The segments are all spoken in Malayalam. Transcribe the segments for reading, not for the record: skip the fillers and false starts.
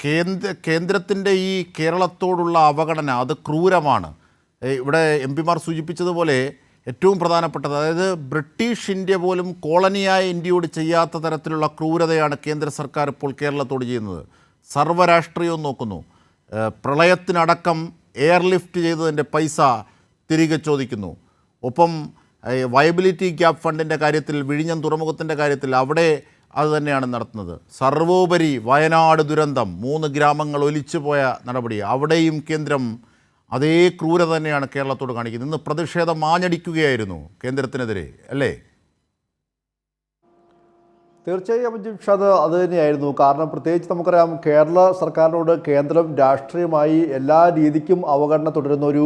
കേന്ദ്രത്തിൻ്റെ ഈ കേരളത്തോടുള്ള അവഗണന അത് ക്രൂരമാണ്. ഇവിടെ എം പിമാർ സൂചിപ്പിച്ചതുപോലെ ഏറ്റവും പ്രധാനപ്പെട്ടത്, അതായത് ബ്രിട്ടീഷ് ഇന്ത്യ പോലും കോളനിയായ ഇന്ത്യയോട് ചെയ്യാത്ത തരത്തിലുള്ള ക്രൂരതയാണ് കേന്ദ്ര സർക്കാർ ഇപ്പോൾ കേരളത്തോട് ചെയ്യുന്നത്. സർവ്വരാഷ്ട്രീയവും നോക്കുന്നു. പ്രളയത്തിനടക്കം എയർലിഫ്റ്റ് ചെയ്തതിൻ്റെ പൈസ തിരികെ ചോദിക്കുന്നു. ഒപ്പം വയബിലിറ്റി ഗ്യാപ്പ് ഫണ്ടിൻ്റെ കാര്യത്തിൽ, വിഴിഞ്ഞം തുറമുഖത്തിൻ്റെ കാര്യത്തിൽ അവിടെ അത് തന്നെയാണ് നടത്തുന്നത്. സർവോപരി വയനാട് ദുരന്തം, 3 ഗ്രാമങ്ങൾ ഒലിച്ചുപോയ നടപടി, അവിടെയും കേന്ദ്രം അതേ ക്രൂരത തന്നെയാണ് കേരളത്തോട് കാണിക്കുന്നത്. ഇന്ന് പ്രതിഷേധം ആഞ്ഞടിക്കുകയായിരുന്നു കേന്ദ്രത്തിനെതിരെ, അല്ലേ? തീർച്ചയായും ജിംഷാദ് അത് തന്നെയായിരുന്നു. കാരണം പ്രത്യേകിച്ച് നമുക്കറിയാം, കേരള സർക്കാരിനോട് കേന്ദ്രം രാഷ്ട്രീയമായി എല്ലാ രീതിക്കും അവഗണന തുടരുന്ന ഒരു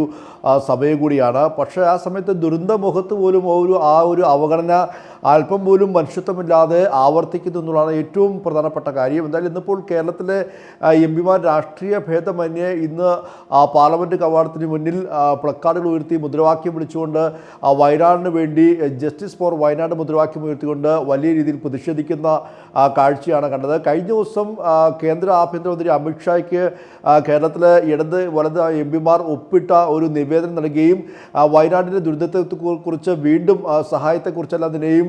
സമയം കൂടിയാണ്. പക്ഷേ ആ സമയത്ത് ദുരന്തമുഖത്ത് പോലും ആ ഒരു അവഗണന അല്പം പോലും മനുഷ്യത്വമില്ലാതെ ആവർത്തിക്കുന്നു എന്നുള്ളതാണ് ഏറ്റവും പ്രധാനപ്പെട്ട കാര്യം. എന്തായാലും ഇന്നിപ്പോൾ കേരളത്തിലെ എം പിമാർ രാഷ്ട്രീയ ഭേദമന്യേ ഇന്ന് പാർലമെൻറ്റ് കവാടത്തിന് മുന്നിൽ പ്ലക്കാർഡുകൾ ഉയർത്തി മുദ്രാവാക്യം വിളിച്ചുകൊണ്ട് വയനാടിന് വേണ്ടി ജസ്റ്റിസ് ഫോർ വയനാട് മുദ്രാവാക്യം ഉയർത്തിക്കൊണ്ട് വലിയ രീതിയിൽ പ്രതിഷേധിക്കുന്ന കാഴ്ചയാണ് കണ്ടത്. കഴിഞ്ഞ ദിവസം കേന്ദ്ര ആഭ്യന്തരമന്ത്രി അമിത്ഷായ്ക്ക് കേരളത്തിലെ ഇടത് വലത് എം പിമാർ ഒപ്പിട്ട ഒരു നിവേദനം നൽകുകയും വയനാടിൻ്റെ ദുരിതത്തെക്കുറിച്ച് വീണ്ടും സഹായത്തെക്കുറിച്ചെല്ലാം അതിനെയും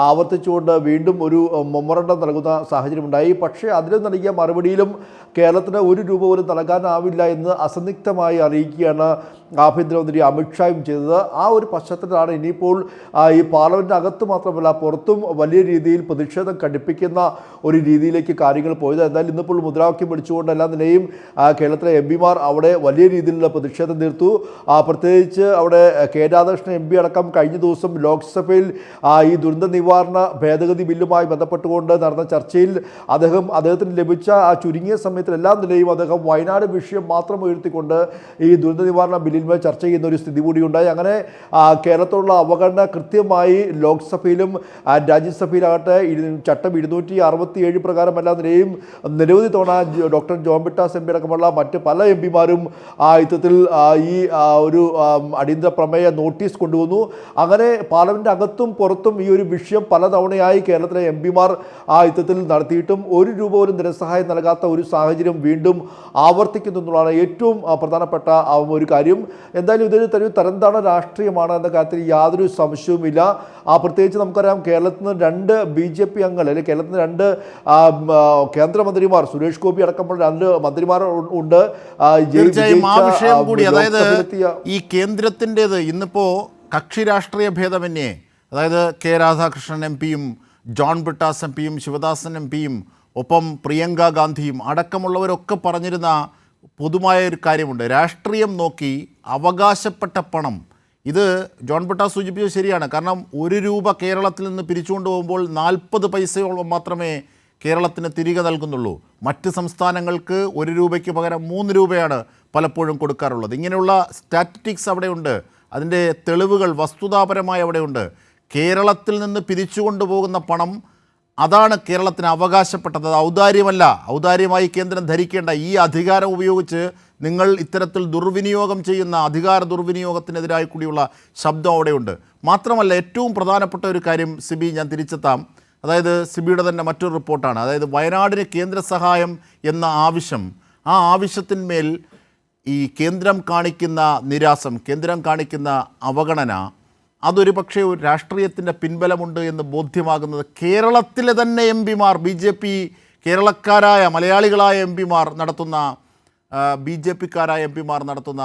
ആവർത്തിച്ചുകൊണ്ട് വീണ്ടും ഒരു മെമ്മോറണ്ടം നൽകുന്ന സാഹചര്യമുണ്ടായി. പക്ഷേ അതിന് നൽകിയ മറുപടിയിലും കേരളത്തിന് 1 രൂപ പോലും നൽകാനാവില്ല എന്ന് അസന്നിഗ്ധമായി അറിയിക്കുകയാണ് ആഭ്യന്തരമന്ത്രി അമിത്ഷായും ചെയ്തത്. ആ ഒരു പശ്ചാത്തലത്തിലാണ് ഇനിയിപ്പോൾ ഈ പാർലമെൻറ്റിനകത്ത് മാത്രമല്ല പുറത്തും വലിയ രീതിയിൽ പ്രതിഷേധം ഘടിപ്പിക്കുന്ന ഒരു രീതിയിലേക്ക് കാര്യങ്ങൾ പോയത്. എന്നാൽ ഇന്നിപ്പോൾ മുദ്രാവാക്യം വിളിച്ചുകൊണ്ട് എല്ലാം തന്നെയും കേരളത്തിലെ എം പിമാർ അവിടെ വലിയ രീതിയിലുള്ള പ്രതിഷേധം തീർത്തു. പ്രത്യേകിച്ച് അവിടെ കെ രാധാകൃഷ്ണൻ എം പി അടക്കം കഴിഞ്ഞ ദിവസം ലോക്സഭയിൽ ഈ ദുരന്ത നിവാരണ ഭേദഗതി ബില്ലുമായി ബന്ധപ്പെട്ടുകൊണ്ട് നടന്ന ചർച്ചയിൽ അദ്ദേഹത്തിന് ലഭിച്ച ആ ചുരുങ്ങിയ സമയത്തിലെല്ലാം തന്നെയും അദ്ദേഹം വയനാട് വിഷയം മാത്രം ഉയർത്തിക്കൊണ്ട് ഈ ദുരന്ത നിവാരണ ബില്ലിന്മേൽ ചർച്ച ചെയ്യുന്ന ഒരു സ്ഥിതി കൂടിയുണ്ടായി. അങ്ങനെ കേരളത്തോടുള്ള അവഗണന കൃത്യമായി ലോക്സഭയിലും രാജ്യസഭയിലാകട്ടെ ചട്ടം 267 പ്രകാരമെല്ലാം തന്നെയും നിരവധി തവണ doctor John Brittas M P അടക്കമുള്ള മറ്റ് പല എം പിമാരും ഇത്തരത്തിൽ ഈ ഒരു അടിയന്തര പ്രമേയ നോട്ടീസ് കൊണ്ടുവന്നു. അങ്ങനെ പാർലമെൻറ്റ് അകത്തും പുറത്തും ഈ ഒരു വിഷയം പലതവണയായി കേരളത്തിലെ എം പിമാർ ഇത്തരത്തിൽ നടത്തിയിട്ടും 1 രൂപ പോലും ധനസഹായം നൽകാത്ത ഒരു സാഹചര്യം വീണ്ടും ആവർത്തിക്കുന്നു എന്നുള്ളതാണ് ഏറ്റവും പ്രധാനപ്പെട്ട ഒരു കാര്യം. എന്തായാലും ഇതൊരു തരംതാണ രാഷ്ട്രീയമാണ് എന്ന കാര്യത്തിൽ യാതൊരു സംശയവുമില്ല. പ്രത്യേകിച്ച് നമുക്കറിയാം, കേരളത്തിൽ നിന്ന് 2 BJP അംഗങ്ങൾ, അല്ലെങ്കിൽ കേരളത്തിൽ നിന്ന് 2 കേന്ദ്രമന്ത്രിമാർ, സുരേഷ് ഗോപി അടക്കമുള്ള 2 മന്ത്രിമാർ ഉണ്ട്. അതായത് ഈ കേന്ദ്രത്തിൻ്റെത് ഇന്നിപ്പോൾ കക്ഷി രാഷ്ട്രീയ ഭേദമന്യേ, അതായത് കെ രാധാകൃഷ്ണൻ എം പിയും ജോൺ ബ്രിട്ടാസ് എം പിയും ശിവദാസൻ എം പിയും ഒപ്പം പ്രിയങ്ക ഗാന്ധിയും അടക്കമുള്ളവരൊക്കെ പറഞ്ഞിരുന്ന പൊതുവായ ഒരു കാര്യമുണ്ട്. രാഷ്ട്രീയം നോക്കി അവകാശപ്പെട്ട പണം, ഇത് ജോൺ ബ്രിട്ടാസ് സൂചിപ്പിച്ചത് ശരിയാണ്. കാരണം 1 രൂപ കേരളത്തിൽ നിന്ന് പിരിച്ചുകൊണ്ട് പോകുമ്പോൾ 40 പൈസയോളം മാത്രമേ കേരളത്തിന് തിരികെ നൽകുന്നുള്ളൂ. മറ്റ് സംസ്ഥാനങ്ങൾക്ക് 1 രൂപയ്ക്ക് പകരം 3 രൂപയാണ് പലപ്പോഴും കൊടുക്കാറുള്ളത്. ഇങ്ങനെയുള്ള സ്റ്റാറ്റിസ്റ്റിക്സ് അവിടെയുണ്ട്, അതിൻ്റെ തെളിവുകൾ വസ്തുതാപരമായി അവിടെയുണ്ട്. കേരളത്തിൽ നിന്ന് പിരിച്ചുകൊണ്ടുപോകുന്ന പണം അതാണ് കേരളത്തിന് അവകാശപ്പെട്ടത്, ഔദാര്യമല്ല. ഔദാര്യമായി കേന്ദ്രം ധരിക്കേണ്ട. ഈ അധികാരം ഉപയോഗിച്ച് നിങ്ങൾ ഇത്തരത്തിൽ ദുർവിനിയോഗം ചെയ്യുന്ന അധികാര ദുർവിനിയോഗത്തിനെതിരായി കൂടിയുള്ള ശബ്ദം അവിടെയുണ്ട്. മാത്രമല്ല, ഏറ്റവും പ്രധാനപ്പെട്ട ഒരു കാര്യം സിബി, ഞാൻ തിരിച്ചെത്താം. അതായത് സിബിയുടെ തന്നെ മറ്റൊരു റിപ്പോർട്ടാണ്. അതായത് വയനാടിന് കേന്ദ്ര സഹായം എന്ന ആവശ്യം, ആ ആവശ്യത്തിന്മേൽ ഈ കേന്ദ്രം കാണിക്കുന്ന നിരാസം, കേന്ദ്രം കാണിക്കുന്ന അവഗണന, അതൊരു പക്ഷേ ഒരു രാഷ്ട്രീയത്തിൻ്റെ പിൻബലമുണ്ട് എന്ന് ബോധ്യമാകുന്നത് കേരളത്തിലെ തന്നെ എം പിമാർ, BJP കേരളക്കാരായ മലയാളികളായ എം പിമാർ നടത്തുന്ന, BJPക്കാരായ എം പിമാർ നടത്തുന്ന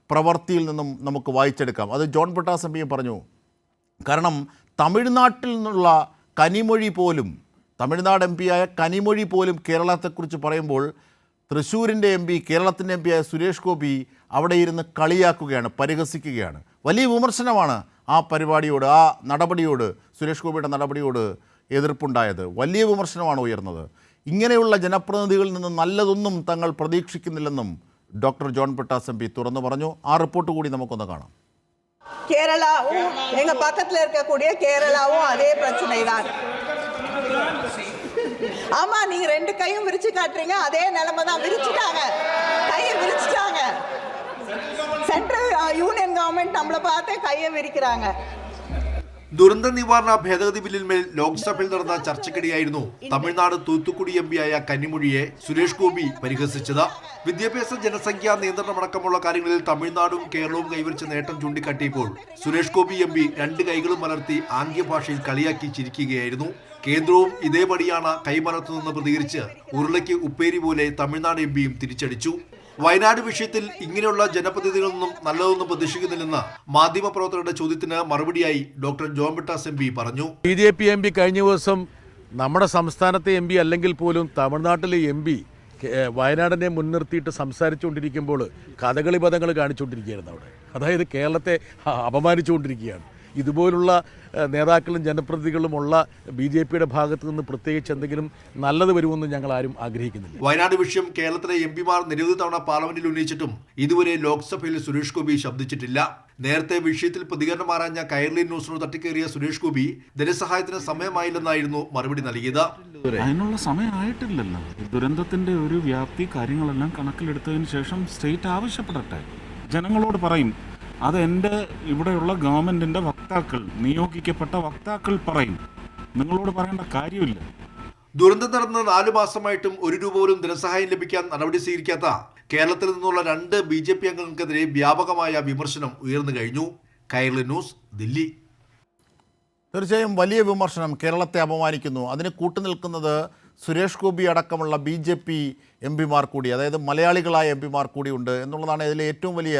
പ്രവൃത്തിയിൽ നിന്നും നമുക്ക് വായിച്ചെടുക്കാം. അത് ജോൺ ബ്രിട്ടാസ് എം പിയും പറഞ്ഞു. കാരണം തമിഴ്നാട്ടിൽ നിന്നുള്ള കനിമൊഴി പോലും, തമിഴ്നാട് എം പിയായ കനിമൊഴി പോലും കേരളത്തെക്കുറിച്ച് പറയുമ്പോൾ തൃശ്ശൂരിൻ്റെ എം പി, കേരളത്തിൻ്റെ എം പിയായ സുരേഷ് ഗോപി അവിടെ ഇരുന്ന് കളിയാക്കുകയാണ്, പരിഹസിക്കുകയാണ്. വലിയ വിമർശനമാണ് ആ പരിപാടിയോട്, ആ നടപടിയോട്, സുരേഷ് ഗോപിയുടെ നടപടിയോട് എതിർപ്പുണ്ടായത്. വലിയ വിമർശനമാണ് ഉയർന്നത്. ഇങ്ങനെയുള്ള ജനപ്രതിനിധികളിൽ നിന്ന് നല്ലതൊന്നും തങ്ങൾ പ്രതീക്ഷിക്കുന്നില്ലെന്നും doctor John Brittas M P തുറന്നു പറഞ്ഞു. ആ റിപ്പോർട്ട് കൂടി നമുക്കൊന്ന് കാണാം. கேரளாவும் எங்க பக்கத்துல இருக்கக்கூடிய கேரளாவும் அதே பிரச்சனை தான். ஆமா, நீங்க 2 கையும் விரிச்சு காட்டுறீங்க, அதே நிலைமை தான். விரிச்சுட்டாங்க, கையை விரிச்சுட்டாங்க. சென்ட்ரல் யூனியன் கவர்மெண்ட் நம்மளை பார்த்து கையை விரிக்கிறாங்க. ദുരന്ത നിവാരണ ഭേദഗതി ബില്ലിന്മേൽ ലോക്സഭയിൽ നടന്ന ചർച്ചയ്ക്കിടെയായിരുന്നു തമിഴ്നാട് തൂത്തുക്കുടി എംപിയായ കന്നിമൊഴിയെ സുരേഷ് ഗോപി പരിഹസിച്ചത്. വിദ്യാഭ്യാസ ജനസംഖ്യാ നിയന്ത്രണമടക്കമുള്ള കാര്യങ്ങളിൽ തമിഴ്നാടും കേരളവും കൈവരിച്ച നേട്ടം ചൂണ്ടിക്കാട്ടിയപ്പോൾ സുരേഷ് ഗോപി എംപി രണ്ട് കൈകളും മലർത്തി ആംഗ്യഭാഷയിൽ കളിയാക്കി ചിരിക്കുകയായിരുന്നു. കേന്ദ്രവും ഇതേപടിയാണ് കൈമലർത്തുന്നതെന്ന് പ്രതികരിച്ച് ഉരുളയ്ക്ക് ഉപ്പേരി പോലെ തമിഴ്നാട് എംപിയും തിരിച്ചടിച്ചു. വയനാട് വിഷയത്തിൽ ഇങ്ങനെയുള്ള ജനപ്രതിനിധികളിൽ നിന്നും നല്ലതൊന്നും പ്രതീക്ഷിക്കുന്നില്ലെന്ന് മാധ്യമപ്രവർത്തകരുടെ ചോദ്യത്തിന് മറുപടിയായി ഡോക്ടർ ജോൺ ബ്രിട്ടാസ് എംപി പറഞ്ഞു. BJP എംപി കഴിഞ്ഞ ദിവസം നമ്മുടെ സംസ്ഥാനത്തെ എംപി അല്ലെങ്കിൽ പോലും തമിഴ്നാട്ടിലെ എംപി വയനാടിനെ മുൻനിർത്തിയിട്ട് സംസാരിച്ചുകൊണ്ടിരിക്കുമ്പോൾ കഥകളി പദങ്ങൾ കാണിച്ചുകൊണ്ടിരിക്കുകയായിരുന്നു അവിടെ. അതായത് കേരളത്തെ അപമാനിച്ചുകൊണ്ടിരിക്കുകയാണ്. ഇതുപോലുള്ള നേതാക്കളും ജനപ്രതിനിധികളുമുള്ള BJPയുടെ ഭാഗത്ത് നിന്ന് പ്രത്യേകിച്ച് എന്തെങ്കിലും നല്ലത് വരുമെന്ന് ഞങ്ങൾ ആരും ആഗ്രഹിക്കുന്നില്ല. വയനാട് വിഷയം കേരളത്തിലെ എംപിമാർ നിരവധി തവണ പാർലമെന്റിൽ ഉന്നയിച്ചിട്ടും ഇതുവരെ ലോക്സഭയിൽ സുരേഷ് ഗോപി ശബ്ദിച്ചിട്ടില്ല. നേരത്തെ വിഷയത്തിൽ പ്രതികരണം ആരാഞ്ഞ കൈരളി ന്യൂസിനോട് തട്ടിക്കേറിയ സുരേഷ് ഗോപി ധനസഹായത്തിന് സമയമായില്ലെന്നായിരുന്നു മറുപടി നൽകിയത്. അതിനുള്ള സമയമായിട്ടില്ലല്ലോ. ദുരന്തത്തിന്റെ ഒരു വ്യാപ്തി കാര്യങ്ങളെല്ലാം കണക്കിലെടുത്തതിന് ശേഷം സ്റ്റേറ്റ് ആവശ്യപ്പെടട്ടെ, ജനങ്ങളോട് പറയും. അത് എൻ്റെ ഇവിടെയുള്ള ഗവൺമെൻറ്റിൻ്റെ വക്താക്കൾ, നിയോഗിക്കപ്പെട്ട വക്താക്കൾ പറയും. നിങ്ങളോട് പറയേണ്ട കാര്യമില്ല. ദുരന്തം നടന്ന 4 മാസമായിട്ടും 1 രൂപ പോലും ധനസഹായം ലഭിക്കാൻ നടപടി സ്വീകരിക്കാത്ത കേരളത്തിൽ നിന്നുള്ള 2 BJP അംഗങ്ങൾക്കെതിരെ വ്യാപകമായ വിമർശനം ഉയർന്നു കഴിഞ്ഞു. കൈരളി ന്യൂസ്, ദില്ലി. തീർച്ചയായും വലിയ വിമർശനം കേരളത്തെ അപമാനിക്കുന്നു. അതിന് കൂട്ടുനിൽക്കുന്നത് സുരേഷ് ഗോപി അടക്കമുള്ള BJP എംപിമാർ കൂടി, അതായത് മലയാളികളായ എംപിമാർ കൂടിയുണ്ട് എന്നുള്ളതാണ് ഇതിലെ ഏറ്റവും വലിയ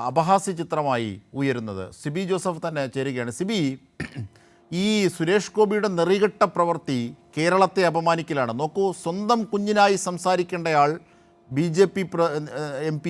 അപഹാസ്യ ചിത്രമായി ഉയരുന്നത്. സിബി ജോസഫ് തന്നെ ചേരുകയാണ്. സിബി, ഈ സുരേഷ് ഗോപിയുടെ നെറികെട്ട പ്രവൃത്തി കേരളത്തെ അപമാനിക്കലാണ്. നോക്കൂ, സ്വന്തം കുഞ്ഞിനായി സംസാരിക്കേണ്ടയാൾ BJP MP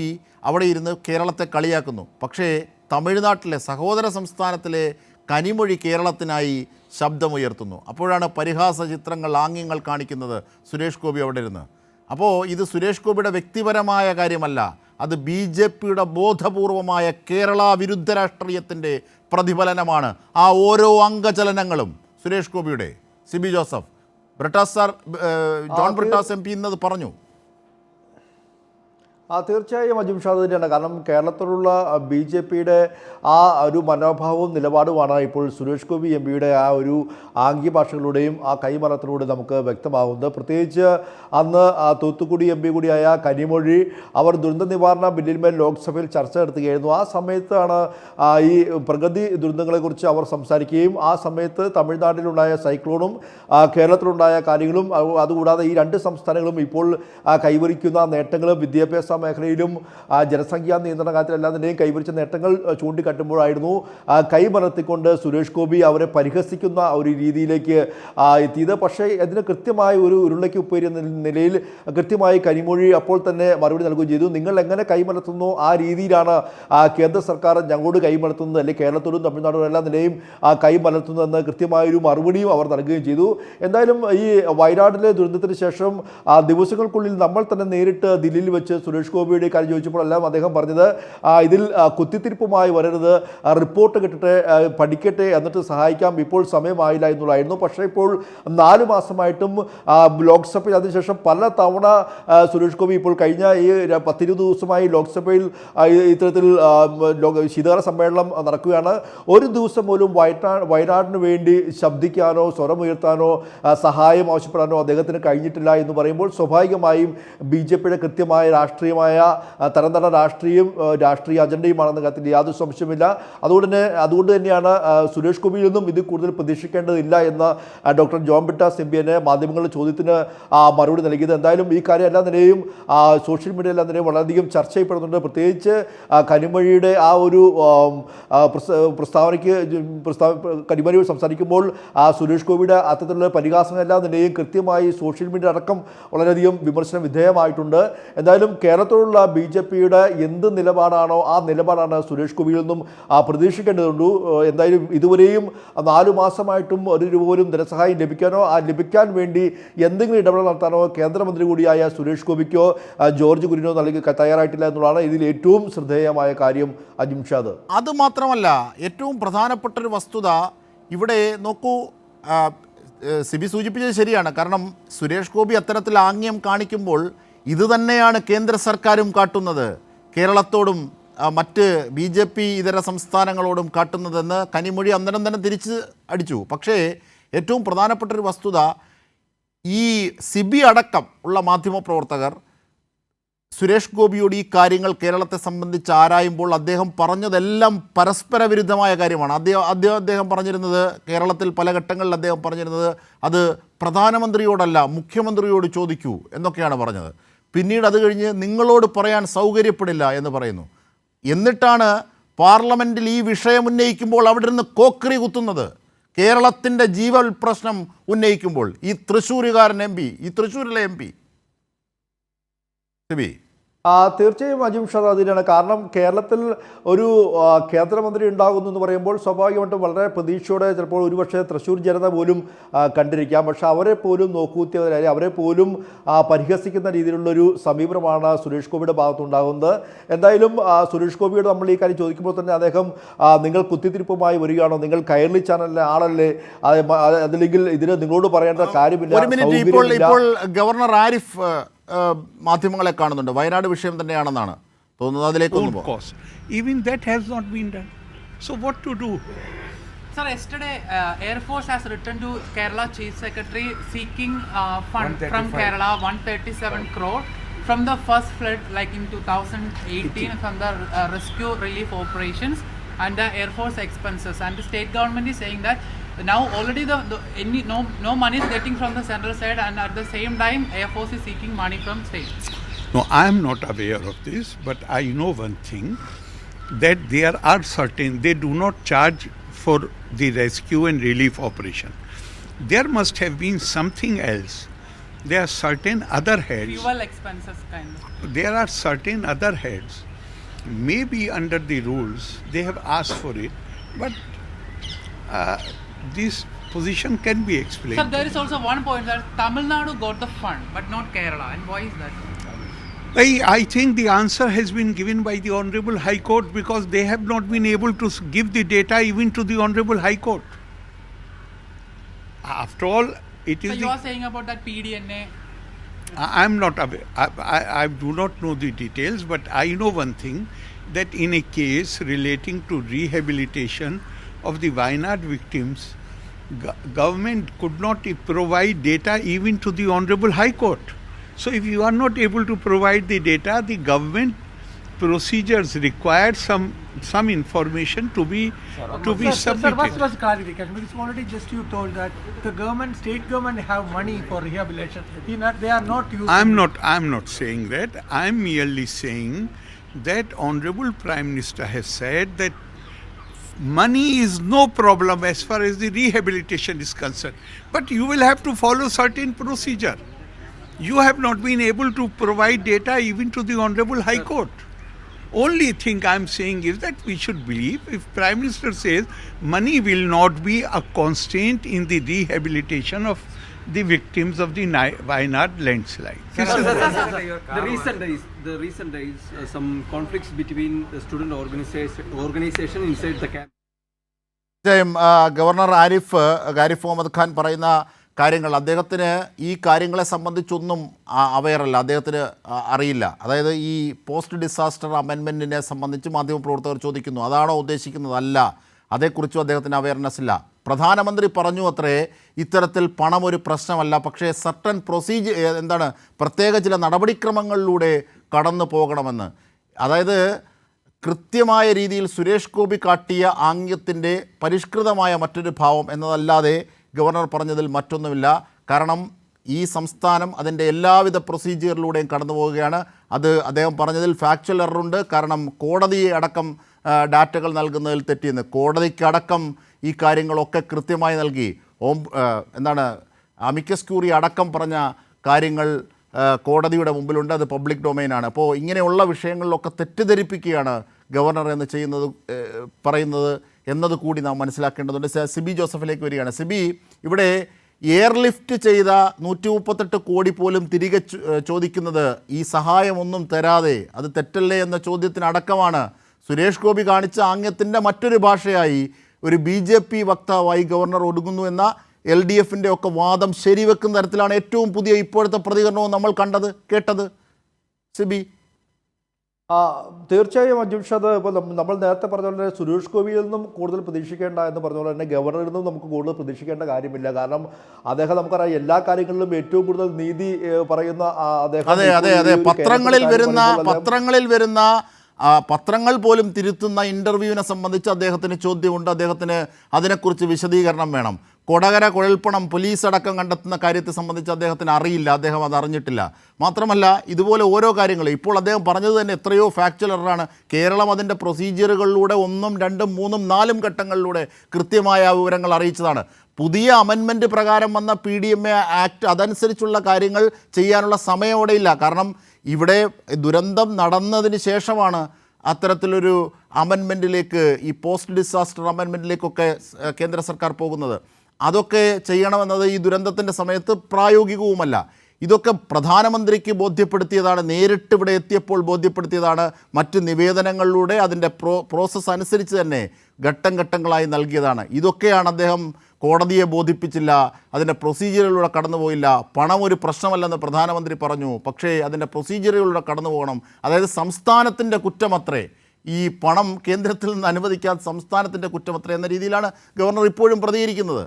അവിടെ ഇരുന്ന് കേരളത്തെ കളിയാക്കുന്നു. പക്ഷേ തമിഴ്നാട്ടിലെ സഹോദര സംസ്ഥാനത്തിലെ കനിമൊഴി കേരളത്തിനായി ശബ്ദമുയർത്തുന്നു. അപ്പോഴാണ് പരിഹാസ ചിത്രങ്ങൾ, ആംഗ്യങ്ങൾ കാണിക്കുന്നത് സുരേഷ് ഗോപി അവിടെ ഇരുന്ന്. അപ്പോൾ ഇത് സുരേഷ് ഗോപിയുടെ വ്യക്തിപരമായ കാര്യമല്ല, അത് BJPയുടെ ബോധപൂർവമായ കേരള വിരുദ്ധ രാഷ്ട്രീയത്തിൻ്റെ പ്രതിഫലനമാണ്. ആ ഓരോ അംഗചലനങ്ങളും സുരേഷ് ഗോപിയുടെ. സിബി ജോസഫ്, ബ്രിട്ടാസ് സാർ, ജോൺ ബ്രിട്ടാസ് MP ഇന്നത് പറഞ്ഞു. തീർച്ചയായും അജിംഷാദ് തന്നെയാണ്. കാരണം കേരളത്തിലുള്ള BJPയുടെ ആ ഒരു മനോഭാവവും നിലപാടുമാണ് ഇപ്പോൾ സുരേഷ് ഗോപി എംപിയുടെ ആ ഒരു ആംഗ്യഭാഷകളുടെയും ആ കൈമലത്തിലൂടെ നമുക്ക് വ്യക്തമാകുന്നത്. പ്രത്യേകിച്ച് അന്ന് തൂത്തുക്കുടി MP കൂടിയായ കനിമൊഴി അവർ ദുരന്ത നിവാരണ ബില്ലിന്മേൽ ലോക്സഭയിൽ ചർച്ച നടത്തുകയായിരുന്നു. ആ സമയത്താണ് ഈ പ്രകൃതി ദുരന്തങ്ങളെക്കുറിച്ച് അവർ സംസാരിക്കുകയും ആ സമയത്ത് തമിഴ്നാട്ടിലുണ്ടായ സൈക്ലോണും കേരളത്തിലുണ്ടായ കാര്യങ്ങളും അതുകൂടാതെ ഈ 2 സംസ്ഥാനങ്ങളും ഇപ്പോൾ കൈവരിക്കുന്ന നേട്ടങ്ങളും വിദ്യാഭ്യാസ മേഖലയിലും ജനസംഖ്യാ നിയന്ത്രണ കാര്യത്തിലെല്ലാം തന്നെയും കൈവരിച്ച നേട്ടങ്ങൾ ചൂണ്ടിക്കാട്ടുമ്പോഴായിരുന്നു കൈമലർത്തിക്കൊണ്ട് സുരേഷ് ഗോപി അവരെ പരിഹസിക്കുന്ന ഒരു രീതിയിലേക്ക് എത്തിയത്. പക്ഷേ അതിന് കൃത്യമായ ഒരു ഉരുളയ്ക്ക് ഉപ്പേരി എന്ന നിലയിൽ കൃത്യമായി കനിമൊഴി അപ്പോൾ തന്നെ മറുപടി നൽകുകയും ചെയ്തു. നിങ്ങൾ എങ്ങനെ കൈമലർത്തുന്നു ആ രീതിയിലാണ് കേന്ദ്ര സർക്കാർ ഞങ്ങളോട് കൈമലർത്തുന്നത്, അല്ലെങ്കിൽ കേരളത്തോടും തമിഴ്നാടും എല്ലാ നിലയും കൈമലർത്തുന്നതെന്ന് കൃത്യമായൊരു മറുപടിയും അവർ നൽകുകയും ചെയ്തു. എന്തായാലും ഈ വയനാട്ടിലെ ദുരന്തത്തിന് ശേഷം ദിവസങ്ങൾക്കുള്ളിൽ നമ്മൾ തന്നെ നേരിട്ട് ദില്ലിയിൽ വെച്ച് സുരേഷ് ഗോപിയുടെ കാര്യം ചോദിച്ചപ്പോഴെല്ലാം അദ്ദേഹം പറഞ്ഞത് ഇതിൽ കുത്തിത്തിരിപ്പുമായി വരരുത്, റിപ്പോർട്ട് കിട്ടട്ടെ, പഠിക്കട്ടെ, എന്നിട്ട് സഹായിക്കാം, ഇപ്പോൾ സമയമായില്ല എന്നുള്ളതായിരുന്നു. പക്ഷേ ഇപ്പോൾ 4 മാസമായിട്ടും ലോക്സഭയിൽ അതിനുശേഷം പല തവണ സുരേഷ് ഗോപി ഇപ്പോൾ കഴിഞ്ഞ ഈ 10-20 ദിവസമായി ലോക്സഭയിൽ ഇത്തരത്തിൽ ശീതകാല സമ്മേളനം നടക്കുകയാണ്. ഒരു ദിവസം പോലും വയനാടിന് വേണ്ടി ശബ്ദിക്കാനോ സ്വരമുയർത്താനോ സഹായം ആവശ്യപ്പെടാനോ അദ്ദേഹത്തിന് കഴിഞ്ഞിട്ടില്ല എന്ന് പറയുമ്പോൾ സ്വാഭാവികമായും BJPയുടെ കൃത്യമായ രാഷ്ട്രീയമായ തരംതട രാഷ്ട്രീയ അജണ്ടയുമാണെന്ന കാര്യത്തിൽ യാതൊരു സംശയമില്ല. അതുകൊണ്ട് തന്നെയാണ് സുരേഷ് ഗോപിയിൽ നിന്നും ഇത് കൂടുതൽ പ്രതീക്ഷിക്കേണ്ടതില്ല എന്ന് ഡോക്ടർ ജോൺ ബ്രിട്ടാസ് MP മാധ്യമങ്ങളുടെ ചോദ്യത്തിന് മറുപടി നൽകിയത്. എന്തായാലും ഈ കാര്യം എല്ലാ നിലയും സോഷ്യൽ മീഡിയ എല്ലാ നിലയും വളരെയധികം ചർച്ച ചെയ്യപ്പെടുന്നുണ്ട്. പ്രത്യേകിച്ച് കനിമൊഴിയുടെ ആ ഒരു കനിമൊഴി സംസാരിക്കുമ്പോൾ സുരേഷ് ഗോപിയുടെ അത്തരത്തിലുള്ള പരിഹാസങ്ങളെല്ലാം നിലയും കൃത്യമായി സോഷ്യൽ മീഡിയ അടക്കം വളരെയധികം വിമർശന വിധേയമായിട്ടുണ്ട്. എന്തായാലും കേരളത്തിലുള്ള BJPയുടെ എന്ത് നിലപാടാണോ ആ നിലപാടാണ് സുരേഷ് ഗോപിയിൽ നിന്നും പ്രതീക്ഷിക്കേണ്ടതുണ്ട്. എന്തായാലും ഇതുവരെയും 4 മാസമായിട്ടും 1 രൂപ പോലും ധനസഹായം ലഭിക്കാൻ വേണ്ടി എന്തെങ്കിലും ഇടപെടൽ നടത്താനോ കേന്ദ്രമന്ത്രി കൂടിയായ സുരേഷ് ഗോപിക്കോ ജോർജ് കുര്യനോ തയ്യാറായിട്ടില്ല എന്നുള്ളതാണ് ഇതിൽ ഏറ്റവും ശ്രദ്ധേയമായ കാര്യം. അജിംഷാദ്, അതുമാത്രമല്ല, ഏറ്റവും പ്രധാനപ്പെട്ടൊരു വസ്തുത ഇവിടെ നോക്കൂ, സിബി സൂചിപ്പിച്ചത് ശരിയാണ്. കാരണം സുരേഷ് ഗോപി അത്തരത്തിൽ ആംഗ്യം കാണിക്കുമ്പോൾ ഇത് തന്നെയാണ് കേന്ദ്ര സർക്കാരും കാട്ടുന്നത്. കേരളത്തോടും മറ്റ് BJP ഇതര സംസ്ഥാനങ്ങളോടും കാട്ടുന്നതെന്ന് കനിമൊഴി അന്നേരം തന്നെ തിരിച്ച് അടിച്ചു. പക്ഷേ ഏറ്റവും പ്രധാനപ്പെട്ടൊരു വസ്തുത, ഈ സിബി അടക്കം ഉള്ള മാധ്യമപ്രവർത്തകർ സുരേഷ് ഗോപിയോട് ഈ കാര്യങ്ങൾ കേരളത്തെ സംബന്ധിച്ച് ആരായുമ്പോൾ അദ്ദേഹം പറഞ്ഞതെല്ലാം പരസ്പര വിരുദ്ധമായ കാര്യമാണ്. അദ്ദേഹം പറഞ്ഞിരുന്നത്, കേരളത്തിൽ പല ഘട്ടങ്ങളിൽ അദ്ദേഹം പറഞ്ഞിരുന്നത്, അത് പ്രധാനമന്ത്രിയോടല്ല മുഖ്യമന്ത്രിയോട് ചോദിക്കൂ എന്നൊക്കെയാണ് പറഞ്ഞത്. പിന്നീട് അത് കഴിഞ്ഞ് നിങ്ങളോട് പറയാൻ സൗകര്യപ്പെടില്ല എന്ന് പറയുന്നു. എന്നിട്ടാണ് പാർലമെൻറ്റിൽ ഈ വിഷയം ഉന്നയിക്കുമ്പോൾ അവിടെ നിന്ന് കോക്കറി കുത്തുന്നത്. കേരളത്തിൻ്റെ ജീവൽ പ്രശ്നം ഉന്നയിക്കുമ്പോൾ ഈ തൃശ്ശൂരുകാരൻ MP, ഈ തൃശ്ശൂരിലെ MP സിബി. തീർച്ചയായും അജിം ഷാദ് അതിനാണ് കാരണം. കേരളത്തിൽ ഒരു കേന്ദ്രമന്ത്രി ഉണ്ടാകുന്നു എന്ന് പറയുമ്പോൾ സ്വാഭാവികമായിട്ടും വളരെ പ്രതീക്ഷയോടെ ചിലപ്പോൾ ഒരുപക്ഷെ തൃശ്ശൂർ ജനത പോലും കണ്ടിരിക്കാം. പക്ഷേ അവരെ പോലും നോക്കൂത്തിയവരായി, അവരെ പോലും പരിഹസിക്കുന്ന രീതിയിലുള്ളൊരു സമീപനമാണ് സുരേഷ് ഗോപിയുടെ ഭാഗത്തുണ്ടാകുന്നത്. എന്തായാലും സുരേഷ് ഗോപിയോട് നമ്മൾ ഈ കാര്യം ചോദിക്കുമ്പോൾ തന്നെ അദ്ദേഹം, നിങ്ങൾ കുത്തിത്തിരിപ്പുമായി വരികയാണോ, നിങ്ങൾ കൈരളി ചാനലിലെ ആളല്ലേ, അതല്ലെങ്കിൽ ഇതിന് നിങ്ങളോട് പറയേണ്ട കാര്യമില്ല. ഇപ്പോൾ ഗവർണർ ആരിഫ് മാധ്യമങ്ങളെ കാണുന്നുണ്ട്. വയനാട് വിഷയം തന്നെയാണെന്നാണ് തോന്നുന്നത്. അതിലേക്ക് even that has not been done. So what to do? Sir, yesterday Air Force has written to Kerala Chief Secretary seeking fund from Kerala 137 crore from the first flood like in 2018 from the rescue relief operations and the Air Force expenses, and the state government is saying that now already no money is getting from the central side, and at the same time Air Force is seeking money from state. No, I am not aware of this, but I know one thing, that there are certain, they do not charge for the rescue and relief operation. There must have been something else. There are certain other heads. Fuel expenses kind of. There are certain other heads. Maybe under the rules they have asked for it, but this position can be explained. Sir, there is also one point that Tamil Nadu got the fund but not Kerala, and why is that? I think the answer has been given by the Honorable High Court, because they have not been able to give the data even to the Honorable High Court. After all, it is. So you are saying about that PDNA? I am not aware. I do not know the details, but I know one thing, that in a case relating to rehabilitation of the Wayanad victims, government could not provide data even to the Honorable High Court. So if you are not able to provide the data, the government procedures require some information to be submitted. Sir, what was clarification? Because already just you told that the government, state government have money for rehabilitation. They are not using. I'm not saying that. I'm merely saying that Honorable Prime Minister has said that money is no problem as far as the rehabilitation is concerned, but you will have to follow certain procedure. You have not been able to provide data even to the Honorable High Court. Only thing I'm saying is that we should believe, if Prime Minister says money will not be a constraint in the rehabilitation of the victims of the Wayanad landslide. The recent days, some conflicts between the student organization inside the camp. Governor Arif Muhammad Khan പറയുന്ന കാര്യങ്ങൾ, അദ്ദേഹത്തിന് ഈ കാര്യങ്ങളെ സംബന്ധിച്ചൊന്നും അവെയറല്ല, അദ്ദേഹത്തിന് അറിയില്ല. അതായത് ഈ പോസ്റ്റ് ഡിസാസ്റ്റർ അമെൻമെൻറ്റിനെ സംബന്ധിച്ച് മാധ്യമപ്രവർത്തകർ ചോദിക്കുന്നു, അതാണോ ഉദ്ദേശിക്കുന്നത്? അല്ല, അതേക്കുറിച്ചും അദ്ദേഹത്തിന് അവെയർനെസ് ഇല്ല. പ്രധാനമന്ത്രി പറഞ്ഞു അത്രേ, ഇത്തരത്തിൽ പണം ഒരു പ്രശ്നമല്ല, പക്ഷേ സർട്ടൻ പ്രത്യേക ചില നടപടിക്രമങ്ങളിലൂടെ കടന്നു പോകണമെന്ന്. അതായത് കൃത്യമായ രീതിയിൽ സുരേഷ് ഗോപി കാട്ടിയ ആംഗ്യത്തിൻ്റെ പരിഷ്കൃതമായ മറ്റൊരു ഭാവം എന്നതല്ലാതെ ഗവർണർ പറഞ്ഞതിൽ മറ്റൊന്നുമില്ല. കാരണം ഈ സംസ്ഥാനം അതിൻ്റെ എല്ലാവിധ പ്രൊസീജിയറിലൂടെയും കടന്നു പോവുകയാണ്. അത് അദ്ദേഹം പറഞ്ഞതിൽ ഫാക്ച്വൽ എററുണ്ട്. കാരണം കോടതിയെ അടക്കം ഡാറ്റകൾ നൽകുന്നതിൽ തെറ്റിയെന്ന്, കോടതിക്കടക്കം ഈ കാര്യങ്ങളൊക്കെ കൃത്യമായി നൽകി. അമിക്കസ് ക്യൂറി അടക്കം പറഞ്ഞ കാര്യങ്ങൾ കോടതിയുടെ മുമ്പിലുണ്ട്, അത് പബ്ലിക് ഡൊമൈനാണ്. അപ്പോൾ ഇങ്ങനെയുള്ള വിഷയങ്ങളിലൊക്കെ തെറ്റിദ്ധരിപ്പിക്കുകയാണ് ഗവർണർ പറയുന്നത് എന്നത് കൂടി നാം മനസ്സിലാക്കേണ്ടതുണ്ട്. സിബി ജോസഫിലേക്ക് വരികയാണ്. സിബി, ഇവിടെ എയർലിഫ്റ്റ് ചെയ്ത 138 കോടി പോലും തിരികെ ചോദിക്കുന്നത് ഈ സഹായമൊന്നും തരാതെ, അത് തെറ്റല്ലേ എന്ന ചോദ്യത്തിനടക്കമാണ്. സുരേഷ് ഗോപി കാണിച്ച ആംഗ്യത്തിൻ്റെ മറ്റൊരു ഭാഷയായി ഒരു BJP വക്താവായി ഗവർണർ ഒടുങ്ങുന്നു എന്ന LDFൻ്റെ ഒക്കെ വാദം ശരിവെക്കുന്ന തരത്തിലാണ് ഏറ്റവും പുതിയ ഇപ്പോഴത്തെ പ്രതികരണവും നമ്മൾ കേട്ടത്. സിബി, തീർച്ചയായും അഞ്ജുഷാദ്, ഇപ്പോൾ നമ്മൾ നേരത്തെ പറഞ്ഞ പോലെ സുരേഷ് ഗോപിയിൽ നിന്നും കൂടുതൽ പ്രതീക്ഷിക്കേണ്ട എന്ന് പറഞ്ഞ പോലെ തന്നെ ഗവർണറിൽ നിന്നും നമുക്ക് കൂടുതൽ പ്രതീക്ഷിക്കേണ്ട കാര്യമില്ല. കാരണം അദ്ദേഹം നമുക്കറിയാം എല്ലാ കാര്യങ്ങളിലും ഏറ്റവും കൂടുതൽ നീതി പറയുന്ന അദ്ദേഹം. അതെ അതെ അതെ പത്രങ്ങളിൽ വരുന്ന പത്രങ്ങൾ പോലും തിരുത്തുന്ന ഇൻ്റർവ്യൂവിനെ സംബന്ധിച്ച് അദ്ദേഹത്തിന് ചോദ്യമുണ്ട്. അദ്ദേഹത്തിന് അതിനെക്കുറിച്ച് വിശദീകരണം വേണം. കൊടകര കുഴൽപ്പണം പോലീസ് അടക്കം കണ്ടെത്തുന്ന കാര്യത്തെ സംബന്ധിച്ച് അദ്ദേഹത്തിന് അറിയില്ല, അദ്ദേഹം അത് അറിഞ്ഞിട്ടില്ല. മാത്രമല്ല ഇതുപോലെ ഓരോ കാര്യങ്ങളും ഇപ്പോൾ അദ്ദേഹം പറഞ്ഞത് തന്നെ എത്രയോ ഫാക്ച്വൽ എററാണ്. കേരളം അതിൻ്റെ പ്രൊസീജിയറുകളിലൂടെ 1, 2, 3, 4 ഘട്ടങ്ങളിലൂടെ കൃത്യമായ വിവരങ്ങൾ അറിയിച്ചതാണ്. പുതിയ അമെൻമെൻറ്റ് പ്രകാരം വന്ന PDMA ആക്ട് അതനുസരിച്ചുള്ള കാര്യങ്ങൾ ചെയ്യാനുള്ള സമയം അവിടെയില്ല. കാരണം ഇവിടെ ദുരന്തം നടന്നതിന് ശേഷമാണ് അത്തരത്തിലൊരു അമെൻമെൻറ്റിലേക്ക്, ഈ പോസ്റ്റ് ഡിസാസ്റ്റർ അമെൻമെൻറ്റിലേക്കൊക്കെ കേന്ദ്ര സർക്കാർ പോകുന്നത്. അതൊക്കെ ചെയ്യണമെന്നത് ഈ ദുരന്തത്തിൻ്റെ സമയത്ത് പ്രായോഗികവുമല്ല. ഇതൊക്കെ പ്രധാനമന്ത്രിക്ക് ബോധ്യപ്പെടുത്തിയതാണ്, നേരിട്ട് ഇവിടെ എത്തിയപ്പോൾ ബോധ്യപ്പെടുത്തിയതാണ്. മറ്റ് നിവേദനങ്ങളിലൂടെ അതിൻ്റെ പ്രോസസ്സ് അനുസരിച്ച് തന്നെ ഘട്ടം ഘട്ടങ്ങളായി നൽകിയതാണ്. ഇതൊക്കെയാണ് അദ്ദേഹം കോടതിയെ ബോധിപ്പിച്ചില്ല, അതിൻ്റെ പ്രൊസീജിയറിലൂടെ കടന്നുപോയില്ല. പണം ഒരു പ്രശ്നമല്ലെന്ന് പ്രധാനമന്ത്രി പറഞ്ഞു, പക്ഷേ അതിൻ്റെ പ്രൊസീജിയറുകളിലൂടെ കടന്നു പോകണം. അതായത് സംസ്ഥാനത്തിൻ്റെ കുറ്റമത്രേ, ഈ പണം കേന്ദ്രത്തിൽ നിന്ന് അനുവദിക്കാൻ സംസ്ഥാനത്തിൻ്റെ കുറ്റമത്രേ എന്ന രീതിയിലാണ് ഗവർണർ ഇപ്പോഴും പ്രതികരിക്കുന്നത്.